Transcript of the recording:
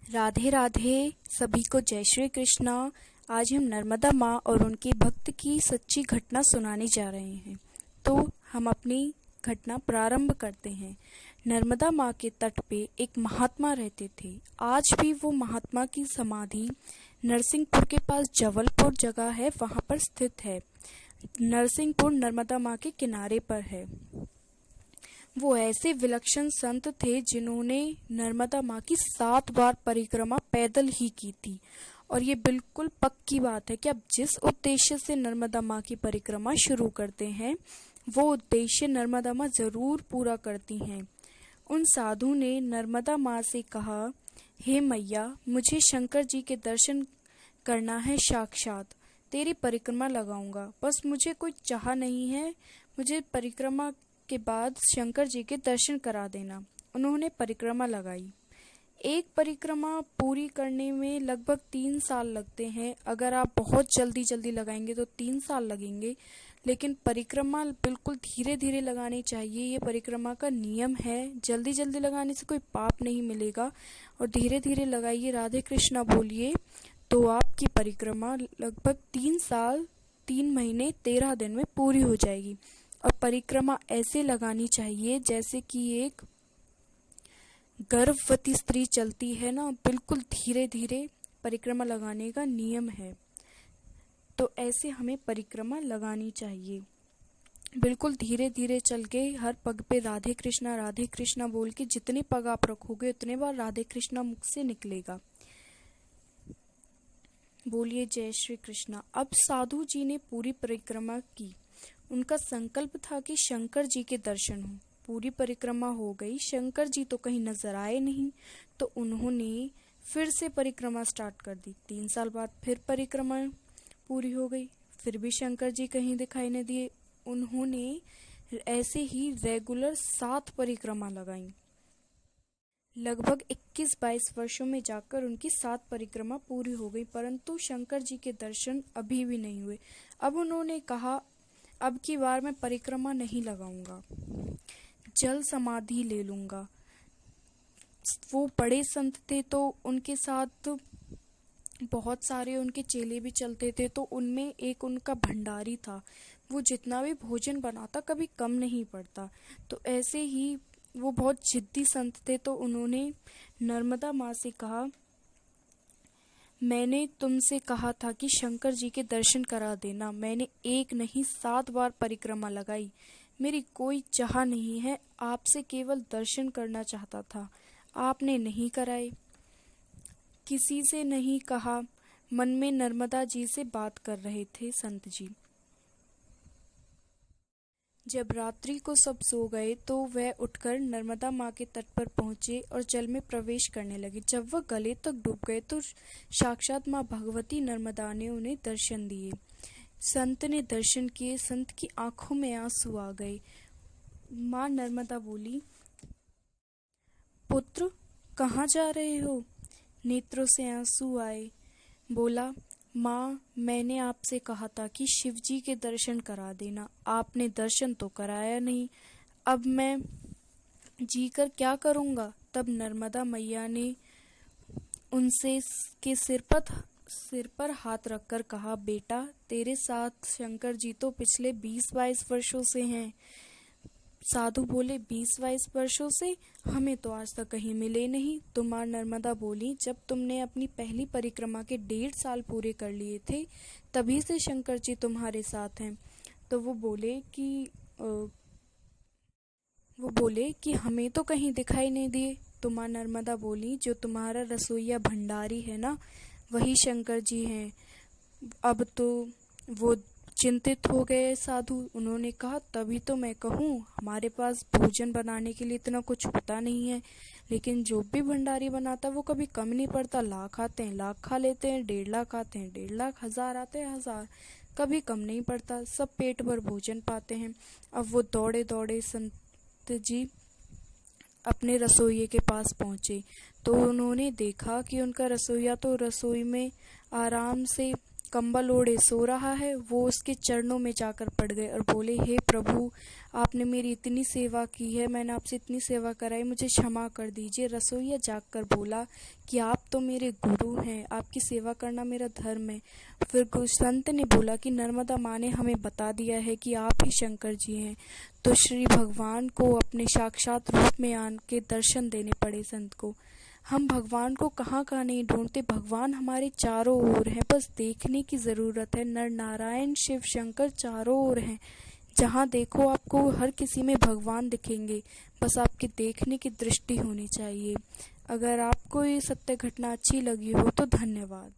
राधे राधे। सभी को जय श्री कृष्णा। आज हम नर्मदा माँ और उनके भक्त की सच्ची घटना सुनाने जा रहे हैं। तो हम अपनी घटना प्रारंभ करते हैं। नर्मदा माँ के तट पे एक महात्मा रहते थे। आज भी वो महात्मा की समाधि नरसिंहपुर के पास जबलपुर जगह है, वहाँ पर स्थित है। नरसिंहपुर नर्मदा माँ के किनारे पर है। वो ऐसे विलक्षण संत थे जिन्होंने नर्मदा माँ की 7 बार परिक्रमा पैदल ही की थी। और ये बिल्कुल पक्की बात है कि आप जिस उद्देश्य से नर्मदा माँ की परिक्रमा शुरू करते हैं, वो उद्देश्य नर्मदा माँ जरूर पूरा करती हैं। उन साधु ने नर्मदा माँ से कहा, हे मैया, मुझे शंकर जी के दर्शन करना है, साक्षात तेरी परिक्रमा लगाऊंगा। बस मुझे कोई चाह नहीं है, मुझे परिक्रमा के बाद शंकर जी के दर्शन करा देना। उन्होंने परिक्रमा लगाई। एक परिक्रमा पूरी करने में लगभग 3 साल लगते हैं। अगर आप बहुत जल्दी जल्दी लगाएंगे तो 3 साल लगेंगे, लेकिन परिक्रमा बिल्कुल धीरे धीरे लगानी चाहिए। ये परिक्रमा का नियम है। जल्दी जल्दी लगाने से कोई पाप नहीं मिलेगा और धीरे धीरे लगाइए, राधे कृष्णा बोलिए, तो आपकी परिक्रमा लगभग 3 साल 3 महीने 13 दिन में पूरी हो जाएगी। और परिक्रमा ऐसे लगानी चाहिए जैसे कि एक गर्भवती स्त्री चलती है ना, बिल्कुल धीरे धीरे परिक्रमा लगाने का नियम है। तो ऐसे हमें परिक्रमा लगानी चाहिए। बिल्कुल धीरे धीरे चल के हर पग पे राधे कृष्णा बोल के जितने पग आप रखोगे उतने बार राधे कृष्णा मुख से निकलेगा। बोलिए जय श्री कृष्णा। अब साधु जी ने पूरी परिक्रमा की। उनका संकल्प था कि शंकर जी के दर्शन हो। पूरी परिक्रमा हो गई, शंकर जी तो कहीं नजर आए नहीं, तो उन्होंने फिर से परिक्रमा स्टार्ट कर दी। 3 साल बाद फिर परिक्रमा पूरी हो गई, फिर भी शंकर जी कहीं दिखाई नहीं दिए। उन्होंने ऐसे ही रेगुलर 7 परिक्रमा लगाई। लगभग 21-22 वर्षों में जाकर उनकी 7 परिक्रमा पूरी हो गई, परंतु शंकर जी के दर्शन अभी भी नहीं हुए। अब उन्होंने कहा, अब की बार मैं परिक्रमा नहीं लगाऊंगा, जल समाधि ले लूंगा। वो बड़े संत थे तो उनके साथ बहुत सारे उनके चेले भी चलते थे, तो उनमें एक उनका भंडारी था। वो जितना भी भोजन बनाता कभी कम नहीं पड़ता। तो ऐसे ही वो बहुत जिद्दी संत थे, तो उन्होंने नर्मदा माँ से कहा, मैंने तुमसे कहा था कि शंकर जी के दर्शन करा देना। मैंने 1 नहीं 7 बार परिक्रमा लगाई। मेरी कोई चाह नहीं है, आपसे केवल दर्शन करना चाहता था। आपने नहीं कराए। किसी से नहीं कहा। मन में नर्मदा जी से बात कर रहे थे संत जी। जब रात्रि को सब सो गए तो वह उठकर नर्मदा माँ के तट पर पहुंचे और जल में प्रवेश करने लगे। जब वह गले तक डूब गए तो साक्षात माँ भगवती नर्मदा ने उन्हें दर्शन दिए। संत ने दर्शन किए। संत की आंखों में आंसू आ गए। माँ नर्मदा बोली, पुत्र कहाँ जा रहे हो? नेत्रों से आंसू आए। बोला, माँ, मैंने आपसे कहा था कि शिव जी के दर्शन करा देना। आपने दर्शन तो कराया नहीं। अब मैं जीकर क्या करूँगा? तब नर्मदा मैया ने उनसे के सिर पर हाथ रखकर कहा, बेटा, तेरे साथ शंकर जी तो पिछले 20-22 वर्षों से हैं। साधु बोले, 20-22 वर्षों से? हमें तो आज तक कहीं मिले नहीं। तो माँ नर्मदा बोली, जब तुमने अपनी पहली परिक्रमा के 1.5 साल पूरे कर लिए थे, तभी से शंकर जी तुम्हारे साथ हैं। तो वो बोले कि हमें तो कहीं दिखाई नहीं दिए। तो माँ नर्मदा बोली, जो तुम्हारा रसोईया भंडारी है ना, वही शंकर जी हैं। अब तो वो चिंतित हो गए साधु। उन्होंने कहा, तभी तो मैं कहूँ, हमारे पास भोजन बनाने के लिए इतना कुछ होता नहीं है, लेकिन जो भी भंडारी बनाता वो कभी कम नहीं पड़ता। लाख आते हैं, लाख खा लेते हैं, 1.5 लाख आते हैं, 1.5 लाख, 1000 आते हैं, 1000, कभी कम नहीं पड़ता। सब पेट भर भोजन पाते हैं। अब वो दौड़े दौड़े संत जी अपने रसोइये के पास पहुंचे, तो उन्होंने देखा कि उनका रसोइया तो रसोई में आराम से कंबल ओढ़े सो रहा है, वो उसके चरणों में जाकर पड़ गए और बोले, हे प्रभु, आपने मेरी इतनी सेवा की है, मैंने आपसे इतनी सेवा कराई, मुझे क्षमा कर दीजिए। रसोइया जाकर बोला कि आप तो मेरे गुरु हैं, आपकी सेवा करना मेरा धर्म है। फिर संत ने बोला कि नर्मदा माँ ने हमें बता दिया है कि आप ही शंकर जी हैं। तो श्री भगवान को अपने साक्षात रूप में आके दर्शन देने पड़े संत को। हम भगवान को कहाँ कहाँ नहीं ढूंढते, भगवान हमारे चारों ओर हैं, बस देखने की ज़रूरत है। नर नारायण शिव शंकर चारों ओर हैं, जहाँ देखो आपको हर किसी में भगवान दिखेंगे, बस आपकी देखने की दृष्टि होनी चाहिए। अगर आपको ये सत्य घटना अच्छी लगी हो तो धन्यवाद।